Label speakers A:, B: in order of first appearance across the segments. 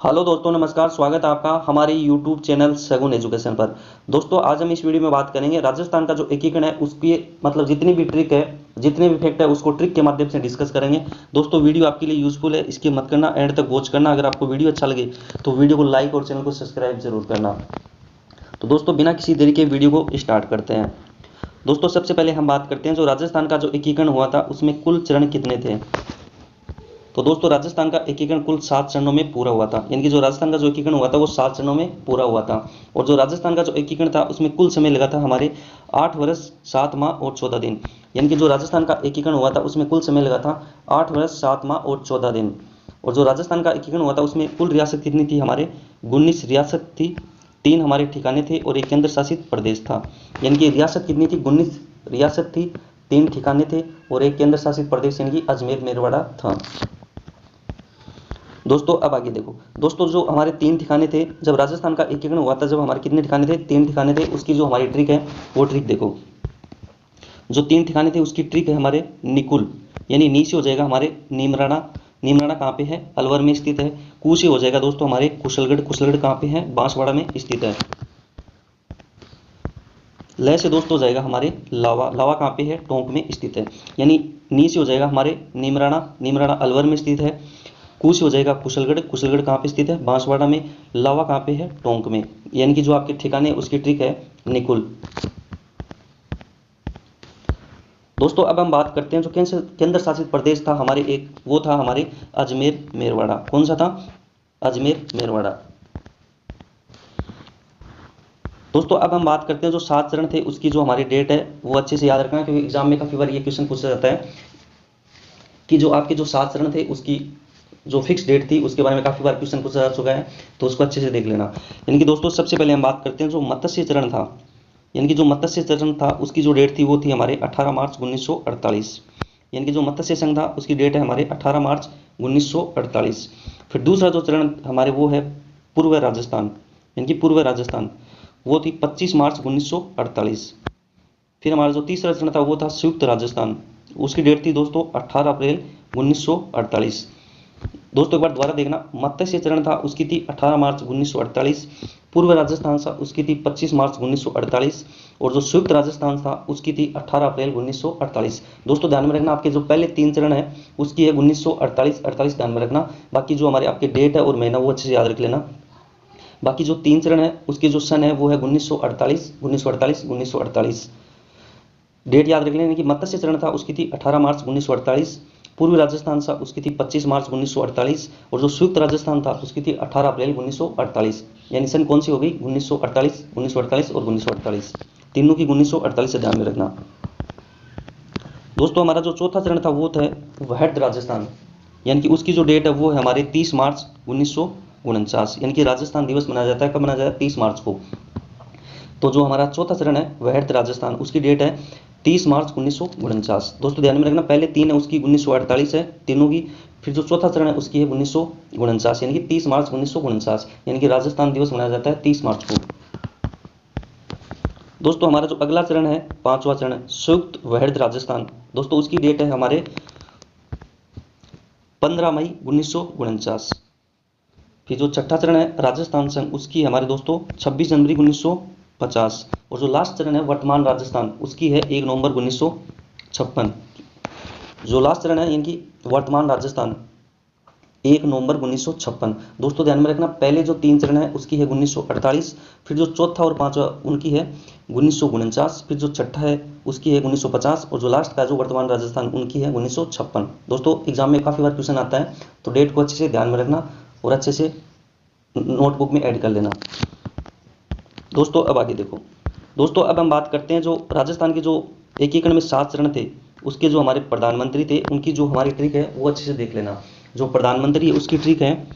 A: Hello दोस्तों, नमस्कार। स्वागत है आपका हमारे यूट्यूब चैनल सगुन एजुकेशन पर। दोस्तों, आज हम इस वीडियो में बात करेंगे राजस्थान का जो एकीकरण है उसकी मतलब जितनी भी ट्रिक है, जितने भी फैक्ट है उसको ट्रिक के माध्यम से डिस्कस करेंगे। दोस्तों, वीडियो आपके लिए यूजफुल है, इसकी मत करना, एंड तक वॉच करना। अगर आपको वीडियो अच्छा लगे तो वीडियो को लाइक और चैनल को सब्सक्राइब जरूर करना। तो दोस्तों, बिना किसी देरी के वीडियो को स्टार्ट करते हैं। दोस्तों, सबसे पहले हम बात करते हैं जो राजस्थान का जो एकीकरण हुआ था उसमें कुल चरण कितने थे। तो दोस्तों, राजस्थान का एकीकरण कुल 7 चरणों में पूरा हुआ था। यानी कि जो राजस्थान का जो एकीकरण हुआ था वो 7 चरणों में पूरा हुआ था। और जो राजस्थान का जो एकीकरण था उसमें कुल समय लगा था हमारे 8 वर्ष 7 माह और 14 दिन। यानी कि जो राजस्थान का एकीकरण हुआ था उसमें कुल समय लगा था 8 वर्ष 7 माह और 14 दिन। और जो राजस्थान का एकीकरण हुआ था उसमें कुल रियासत कितनी थी, हमारे 19 रियासत थी, 3 हमारे ठिकाने थे और एक केंद्र शासित प्रदेश था। यानी कि रियासत कितनी थी, 19 रियासत थी, 3 ठिकाने थे और एक केंद्र शासित प्रदेश यानी कि अजमेर मेरवाड़ा था। दोस्तों, अब आगे देखो। दोस्तों, जो हमारे 3 ठिकाने थे जब राजस्थान का एकीकरण हुआ था, जब हमारे कितने ठिकाने थे, 3 ठिकाने थे। उसकी जो हमारी ट्रिक है वो ट्रिक देखो। जो 3 ठिकाने थे उसकी ट्रिक है हमारे निकुल, यानी नी से हो जाएगा हमारे नीमराणा। नीमराणा कहाँ पे है, अलवर में स्थित है। कू से हो जाएगा दोस्तों हमारे कुशलगढ़। कुशलगढ़ कहाँ पे है, बांसवाड़ा में स्थित है। लय से दोस्तों हो जाएगा हमारे लावा। लावा कहाँ पे है, टोंक में स्थित है। यानी नी से हो जाएगा हमारे नीमराणा। नीमराणा अलवर में स्थित है। कू से हो जाएगा कुशलगढ़। कुशलगढ़ कहाँ पे स्थित है, बांसवाड़ा में। लावा कहाँ पे है, टोंक में। यानी कि जो आपके ठिकाने उसकी ट्रिक है निकुल। दोस्तों, अब हम बात करते हैं जो केंद्र शासित प्रदेश था हमारे, एक वो था हमारे अजमेर मेरवाड़ा। कौन सा था, अजमेर मेरवाड़ा। दोस्तों, अब हम बात करते हैं जो 7 चरण थे उसकी जो हमारी डेट है वो अच्छे से याद रखना, क्योंकि एग्जाम में काफी बार ये क्वेश्चन पूछा जाता है कि जो आपके जो 7 चरण थे उसकी जो फिक्स डेट थी उसके बारे में काफी बार क्वेश्चन पूछा जा चुका है, तो उसको अच्छे से देख लेना। यानी कि दोस्तों, सबसे पहले हम बात करते हैं जो मत्स्य चरण था। यानी कि जो मत्स्य चरण था उसकी जो डेट थी वो थी हमारे 18 मार्च 1948। यानी कि जो मत्स्य संघ था उसकी डेट है हमारे 18 मार्च 1948। फिर दूसरा जो चरण हमारे वो है पूर्व राजस्थान। यानी कि पूर्व राजस्थान वो थी 25 मार्च 1948। फिर हमारा जो तीसरा चरण था वो था संयुक्त राजस्थान। उसकी डेट थी दोस्तों 18 अप्रैल 1948। दोस्तों, एक बार दोबारा देखना। मत्स्य चरण था उसकी थी 18 मार्च 1948। पूर्व राजस्थान था उसकी थी 25 मार्च 1948। और जो संयुक्त राजस्थान था उसकी थी 18 अप्रैल 1948। दोस्तों, ध्यान में रखना, आपके जो पहले 3 चरण है उसकी है 1948 ध्यान में रखना। बाकी जो हमारे आपके डेट है और महीना वो अच्छे से याद रख लेना। बाकी जो 3 चरण है उसके जो सन है वो है 1948 डेट याद रख लेना। कि मत्स्य चरण था उसकी थी 18 मार्च 1948। पूर्वी राजस्थान था उसकी थी 25 मार्च 1948। और जो संयुक्त राजस्थान था उसकी थी 18 अप्रैल 1948। यानी सन कौन सी हो गई, 1948 और 1948, तीनों की 1948 से ध्यान में रखना। दोस्तों, हमारा जो चौथा चरण था वो था वहट राजस्थान। यानी कि उसकी जो डेट है वो है हमारे 30 मार्च 1949। यानी कि राजस्थान दिवस मनाया जाता है, कब मनाया जाता है, 30 मार्च को। तो जो हमारा चौथा चरण है वहट राजस्थान उसकी डेट है 30 मार्च 1949। दोस्तों, ध्यान में रखना, पहले 3 है उसकी 1948 है तीनों की। फिर जो चौथा चरण है उसकी है 1949, यानी कि 30 मार्च 1949। यानी कि राजस्थान दिवस मनाया जाता है 30 मार्च को। दोस्तों, हमारा जो अगला चरण है, पांचवा चरण, संयुक्त वहट राजस्थान। दोस्तों, उसकी डेट है हमारे 15 मई 1949। फिर जो छठा चरण है राजस्थान संघ उसकी हमारे दोस्तों 26 जनवरी 1950। और जो लास्ट चरण है वर्तमान राजस्थान उसकी है 1 नवंबर 1956। जो लास्ट चरण है यानी कि वर्तमान राजस्थान 1 नवंबर 1956। दोस्तों, ध्यान में रखना, पहले जो 3 चरण है उसकी है 1948। फिर जो चौथा और पांचवा उनकी है 1949। फिर जो छठा है उसकी है 1950। और जो लास्ट का जो वर्तमान राजस्थान उनकी है 1956। दोस्तों, एग्जाम में काफी बार क्वेश्चन आता है, तो डेट को अच्छे से ध्यान में रखना और अच्छे से नोटबुक में ऐड कर लेना। दोस्तों, अब आगे देखो। दोस्तों, अब हम बात करते हैं जो राजस्थान के जो एकीकरण में 7 चरण थे उसके जो हमारे प्रधानमंत्री थे उनकी जो हमारी ट्रिक है वो अच्छे से देख लेना। जो प्रधानमंत्री है उसकी ट्रिक है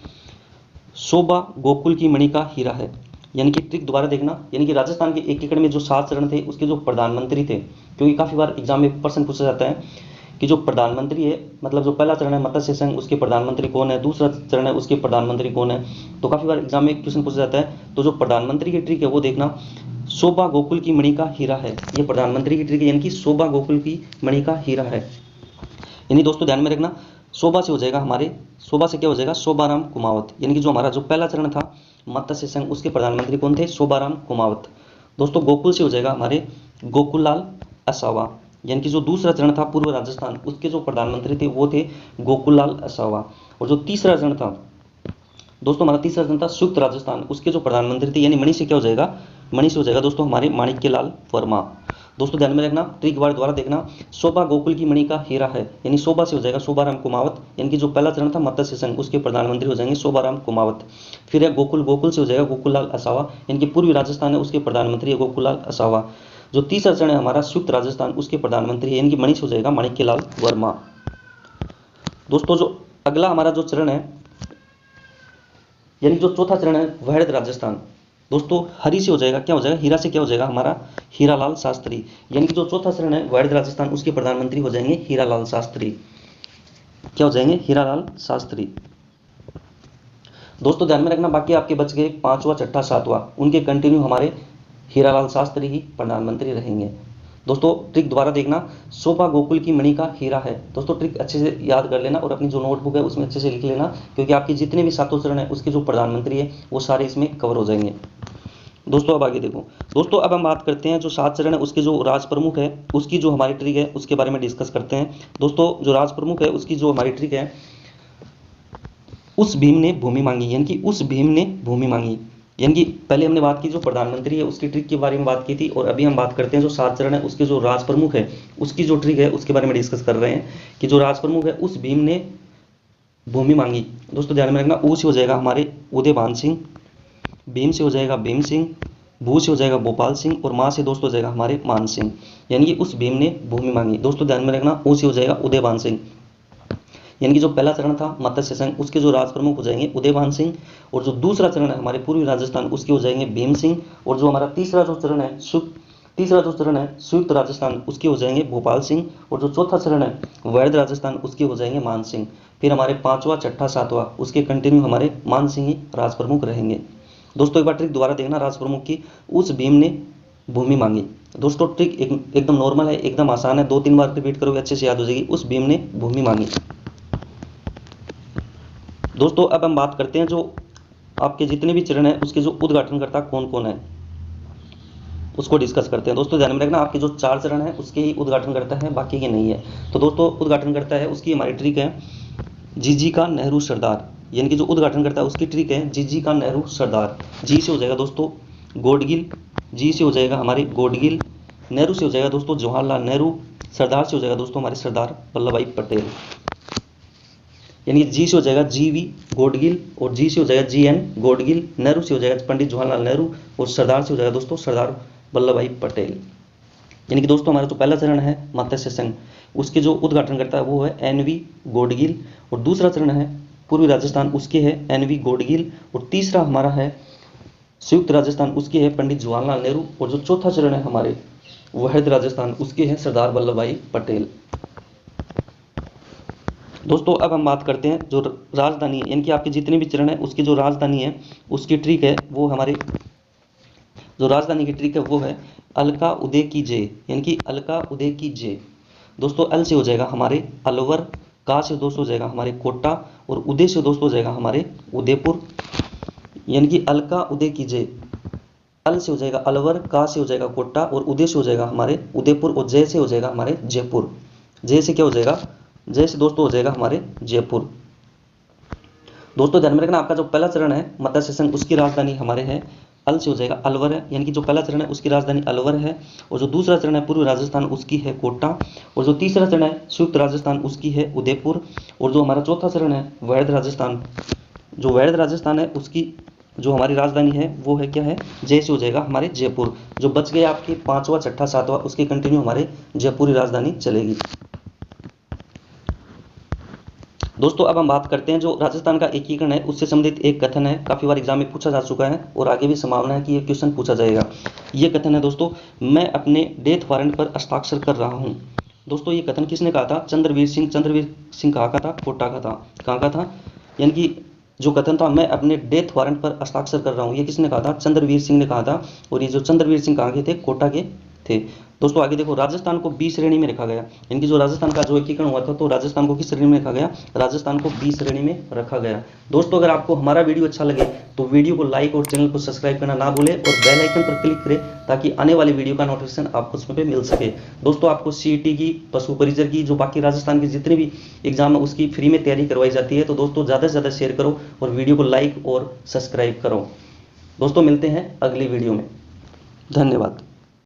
A: शोभा गोकुल की मणि का हीरा है। यानी कि ट्रिक दोबारा देखना। यानी कि राजस्थान के एकीकरण में जो 7 चरण थे उसके जो प्रधानमंत्री थे, क्योंकि काफी बार एग्जाम में प्रश्न पूछा जाता है कि जो प्रधानमंत्री है, मतलब जो पहला चरण है मत्स्य संघ उसके प्रधानमंत्री कौन है, दूसरा चरण है उसके प्रधानमंत्री कौन है। तो काफी बार एग्जाम में क्वेश्चन पूछा जाता है, तो जो प्रधानमंत्री की ट्रिक है वो देखना, शोभा गोकुल की मणि का हीरा है। ये प्रधानमंत्री की ट्रिक है, यानी कि शोभा गोकुल की मणि का हीरा है। यानी दोस्तों, ध्यान में रखना, शोभा से हो जाएगा हमारे, शोभा से क्या हो जाएगा, शोभाराम कुमावत। यानी कि जो हमारा जो पहला चरण था मत्स्य संघ, उसके प्रधानमंत्री कौन थे, शोभाराम कुमावत। दोस्तों गोकुल से हो जाएगा हमारे गोकुललाल असावा। यानी कि जो दूसरा चरण था पूर्व राजस्थान, उसके जो प्रधानमंत्री थे वो थे गोकुललाल असावा। और जो तीसरा चरण था दोस्तों, हमारा तीसरा चरण था संयुक्त राजस्थान, उसके जो प्रधानमंत्री थे, यानी मणि से क्या हो जाएगा, मणि से हो जाएगा दोस्तों हमारे माणिक्यलाल वर्मा। दोस्तों ध्यान में रखना, ट्रिक बार द्वारा देखना, शोभा गोकुल की मणि का हीरा है, यानी शोभा से हो जाएगा शोभाराम कुमावत। यानी कि जो पहला चरण था मत्स्य संघ, उसके प्रधानमंत्री हो जाएंगे शोभाराम कुमावत। फिर है गोकुल, गोकुल से हो जाएगा गोकुललाल असावा, यानी कि पूर्वी राजस्थान है उसके प्रधानमंत्री है गोकुललाल असावा। जो तीसरा चरण है हमारा संयुक्त राजस्थान, उसके प्रधानमंत्री है यानी कि मणि से हो जाएगा माणिक्यलाल वर्मा। दोस्तों जो अगला हमारा जो चरण है, यानी जो चौथा चरण है वहड़द राजस्थान, दोस्तों हरी से हो जाएगा, क्या हो जाएगा, हीरा से क्या हो जाएगा हमारा, हीरालाल शास्त्री। यानी कि जो चौथा चरण है वहड़द राजस्थान, उसके प्रधानमंत्री हो जाएंगे हीरालाल शास्त्री। क्या हो जाएंगे, हीरालाल शास्त्री। दोस्तों ध्यान में रखना, बाकी आपके बच गए पांचवा, छठा, सातवां, उनके कंटिन्यू हमारे हीरालाल शास्त्री ही प्रधानमंत्री रहेंगे। दोस्तों ट्रिक दोबारा देखना, शोभा गोकुल की मणि का हीरा है। दोस्तों ट्रिक अच्छे से याद कर लेना और अपनी जो नोटबुक है उसमें अच्छे से लिख लेना, क्योंकि आपके जितने भी सातों चरण है उसके जो प्रधानमंत्री है वो सारे इसमें कवर हो जाएंगे। दोस्तों अब आगे देखो, दोस्तों अब हम बात करते हैं जो 7 चरण है उसके जो राज प्रमुख है, उसकी जो हमारी ट्रिक है उसके बारे में डिस्कस करते हैं। दोस्तों जो राज प्रमुख है उसकी जो हमारी ट्रिक है, उस भीम ने भूमि मांगी, यानी कि उस भीम ने भूमि मांगी। यानी कि पहले हमने बात की जो प्रधानमंत्री है उसकी ट्रिक के बारे में बात की थी, और अभी हम बात करते हैं जो 7 चरण है उसके जो राज प्रमुख है उसकी जो ट्रिक है उसके बारे में डिस्कस कर रहे हैं कि जो राज प्रमुख है उस भीम ने भूमि मांगी। दोस्तों ध्यान में रखना, ऊ से हो जाएगा हमारे उदयभान सिंह, भीम से हो जाएगा भीम सिंह, भू से हो जाएगा भोपाल सिंह, और माँ से दोस्तों हो जाएगा हमारे मान सिंह। यानी कि उस भीम ने भूमि मांगी। दोस्तों ध्यान में रखना, ऊ से हो जाएगा उदयभान सिंह। यानी कि जो पहला चरण था मत्स्य संघ, उसके जो राज प्रमुख हो जाएंगे उदयभान सिंह, और जो दूसरा चरण है हमारे पूर्वी राजस्थान, उसके हो जाएंगे भीम सिंह, और जो हमारा तीसरा जो चरण है संयुक्त राजस्थान, उसके हो जाएंगे भोपाल सिंह, और जो चौथा चरण है वैध राजस्थान, उसके हो जाएंगे मान सिंह। फिर हमारे पांचवा, छठा, सातवां, उसके कंटिन्यू हमारे मान सिंह ही राज प्रमुख रहेंगे। दोस्तों एक बार ट्रिक दोबारा देखना राज प्रमुख की, उस भीम ने भूमि मांगी। दोस्तों ट्रिक एकदम नॉर्मल है, एकदम आसान है, 2-3 बार रिपीट करोगे अच्छे से याद हो जाएगी, उस भीम ने भूमि मांगी। दोस्तों अब हम बात करते हैं जो आपके जितने भी चरण है उसके जो उद्घाटनकर्ता कौन कौन है उसको डिस्कस करते हैं। दोस्तों ध्यान में रखना, आपके जो 4 चरण है उसके ही उद्घाटनकर्ता है, बाकी के नहीं है। तो दोस्तों उद्घाटनकर्ता है उसकी हमारी ट्रिक है जीजी का नेहरू सरदार। यानी कि जो उद्घाटनकर्ता है उसकी ट्रिक है जीजी का नेहरू सरदार। जी से हो जाएगा दोस्तों गोडगिल, जी से हो जाएगा हमारे गोडगिल, नेहरू से हो जाएगा दोस्तों जवाहरलाल नेहरू, सरदार से हो जाएगा दोस्तों हमारे सरदार वल्लभ भाई पटेल। यानी कि जी से हो जाएगा जीवी गोडगिल, और जी से हो जाएगा जीएन गोडगिल, नेहरू से हो जाएगा पंडित जवाहरलाल नेहरू, और सरदार से हो जाएगा दोस्तों सरदार वल्लभ भाई पटेल। यानी कि दोस्तों हमारा जो पहला चरण है मत्स्य संघ, उसके जो उद्घाटन करता है वो है एनवी गोडगिल, और दूसरा चरण है पूर्वी राजस्थान, उसके है एनवी गोडगिल, और तीसरा हमारा है संयुक्त राजस्थान, उसके है पंडित जवाहरलाल नेहरू, और जो चौथा चरण है हमारे वहद राजस्थान, उसके है सरदार वल्लभ भाई पटेल। दोस्तों अब हम बात करते हैं जो राजधानी है, यानी कि आपके जितने भी चरण है उसकी जो राजधानी है उसकी ट्रिक है वो हमारे जो राजधानी की ट्रिक है वो है अलका उदय की जय। यानी कि अलका उदय की जय। दोस्तों अल से हो जाएगा हमारे अलवर, का से दोस्तों हो जाएगा हमारे कोटा, और उदय से दोस्तों हो जाएगा हमारे उदयपुर। यानी कि अलका उदय की जय, अल से हो जाएगा अलवर, का से हो जाएगा कोटा, और उदय से हो जाएगा हमारे उदयपुर, और जय से हो जाएगा हमारे जयपुर। जय से क्या हो जाएगा, जय से दोस्तों हो जाएगा हमारे जयपुर। दोस्तों ध्यान में रखना, आपका जो पहला चरण है मत्स्य संघ, उसकी राजधानी हमारे है अल से हो जाएगा अलवर है। यानी कि जो पहला चरण है उसकी राजधानी अलवर है, और जो दूसरा चरण है पूर्वी राजस्थान उसकी है कोटा, और जो तीसरा चरण है संयुक्त राजस्थान उसकी है उदयपुर, और जो हमारा चौथा चरण है वैध राजस्थान, जो वैध राजस्थान है उसकी जो हमारी राजधानी है वो है क्या है, जय से हो जाएगा हमारे जयपुर। जो बच गए आपके पांचवा, छठा, सातवां, उसके कंटिन्यू हमारे जयपुरी राजधानी चलेगी। दोस्तों अब हम बात करते हैं जो राजस्थान का एकीकरण है उससे संबंधित एक कथन है, काफी बार एग्जाम में पूछा जा चुका है और आगे भी संभावना है कि ये क्वेश्चन पूछा जाएगा। ये कथन है दोस्तों, मैं अपने डेथ वारंट पर हस्ताक्षर कर रहा हूँ। दोस्तों ये कथन किसने कहा था, चंद्रवीर सिंह कहाँ का था, कोटा का था। कहाँ का था, यानी कि जो कथन था मैं अपने डेथ वारंट पर हस्ताक्षर कर रहा हूँ, ये किसने कहा था, चंद्रवीर सिंह ने कहा था। और ये जो चंद्रवीर सिंह कहाँ के थे, कोटा के थे। दोस्तों आगे देखो, राजस्थान को बी श्रेणी में रखा गया। इनकी जो राजस्थान का जो एकीकरण हुआ था तो राजस्थान को किस श्रेणी में रखा गया? राजस्थान को बी श्रेणी में रखा गया। दोस्तों अगर आपको हमारा वीडियो अच्छा लगे तो वीडियो को लाइक और चैनल को सब्सक्राइब करना ना भूलें और बेल आइकन पर क्लिक करें ताकि आने वाली वीडियो का नोटिफिकेशन आपको उसमें मिल सके। दोस्तों आपको सीईटी की, पशु परिचर की, जो बाकी राजस्थान की जितने भी एग्जाम है उसकी फ्री में तैयारी करवाई जाती है। तो दोस्तों ज़्यादा से ज़्यादा शेयर करो और वीडियो को लाइक और सब्सक्राइब करो। दोस्तों मिलते हैं अगली वीडियो में। धन्यवाद।